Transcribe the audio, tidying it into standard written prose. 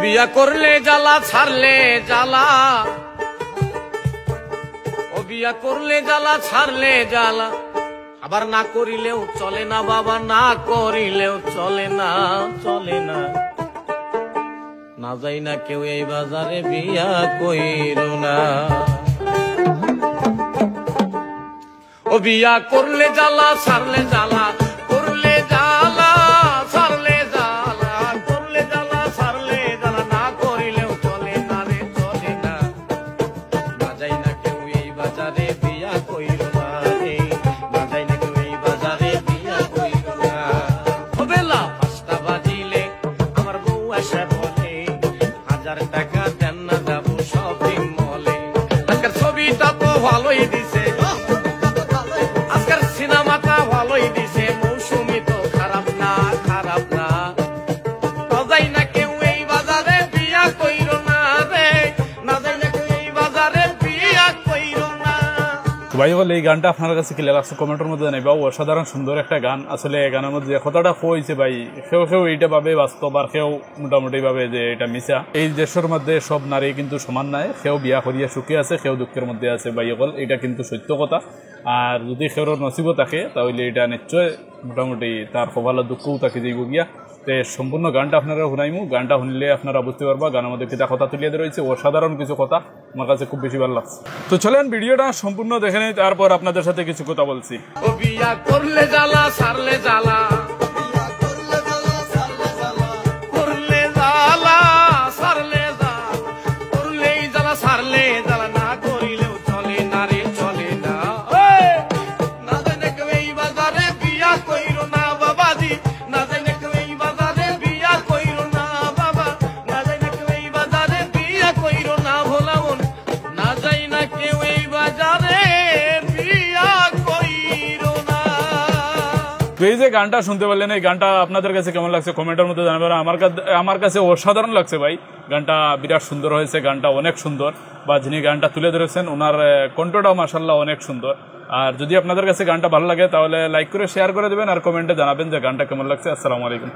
বিয়া করলে জ্বালা ছাড়লে জ্বালা, ও বিয়া করলে জ্বালা ছাড়লে জ্বালা, আবার না করিলেও চলে না বাবা, না করিলেও চলে না, চলে না। না যাই না কেউ এই বাজারে বিয়া কইরো না। ও বিয়া করলে জ্বালা ছাড়লে জ্বালা, করলে জ্বালা ছাড়লে জ্বালা, করলে জ্বালা ছাড়লে জ্বালা, না করিলেও চলে না রে, চলে না। না যাই না কেউ এই বাজারে বিয়া কইরো না রে, না যাই না কেউ এই বাজারে বিয়া কইরো না। ও বেলা ৫টা বাজিলে আমার বউ আসে বলে, ১০০০ টাকা দেন না যাবো শপিং মলে। আজকের ছবিটা তো ভালোই দিছে, আজকের সিনেমাটা ভালোই দিছে, মৌসুমি তো খারাপ না, খারাপ না। না যাই না কেউ এই বাজারে বিয়া কইরো না রে, না যাই না কেউ এই বাজারে বিয়া কইরো না। তো ভাই বলে এই গানটা আপনার কাছে কি লাগছে কমেন্টের মধ্যে জানাইবা। অসাধারণ সুন্দর একটা গান। আসলে এই গানের মধ্যে যে কথাটা কইছে ভাই, কেউ কেউ এইটা ভাবে বাস্তব, আর কেউ মোটামুটি ভাবে যে এটা মিশা। এই দেশের মধ্যে সব নারী কিন্তু সমান নাই, কেউ বিয়া করিয়া সুখে আছে, কেউ দুঃখের মধ্যে আছে ভাই বল, এটা কিন্তু সত্য কথা। আর যদি কেউ নসিবও থাকে তাহলে এটা নিশ্চয় মোটামুটি তার কপালে দুঃখও থাকে যাইব গিয়া। তো সম্পূর্ণ গানটা আপনারা শুনাইমু, গানটা শুনলে আপনারা বুঝতে পারবা গানের মধ্যে কিতা কথা তুলিয়ে রয়েছে। অসাধারণ কিছু কথা, আমার কাছে খুব বেশি ভালো লাগছে। তো চলেন ভিডিওটা সম্পূর্ণ দেখে নেই, তারপর আপনাদের সাথে কিছু কথা বলছি। ও বিয়া করলে জ্বালা ছাড়লে জ্বালা, করলে জ্বালা ছাড়লে জ্বালা, করলেই জ্বালা ছাড়লে জ্বালা, না করিলেও চলে না রে, চলে না। না যাই না কেউ এই বাজারে বিয়া কইরো না বাবাজি, না যাই না কেউ এই বাজারে বিয়া কইরো না বাবা, না যাই না কেউ এই বাজারে বিয়া কইরো না ভোলা মন, না যাই না কেউ এই বাজারে বিয়া কইরো না। তো এই যে গানটা শুনতে পারলেন, এই গানটা আপনাদের কাছে কেমন লাগছে কমেন্টের মধ্যে জানাবেন। আমার কাছে অসাধারণ লাগছে ভাই, গানটা বিরাট সুন্দর হয়েছে, গানটা অনেক সুন্দর। বা যিনি গানটা তুলে ধরেছেন ওনার কণ্ঠটাও মাশাআল্লাহ অনেক সুন্দর। আর যদি আপনাদের কাছে গানটা ভালো লাগে তাহলে লাইক করে শেয়ার করে দেবেন, আর কমেন্টে জানাবেন যে গানটা কেমন লাগছে। আসসালামু আলাইকুম।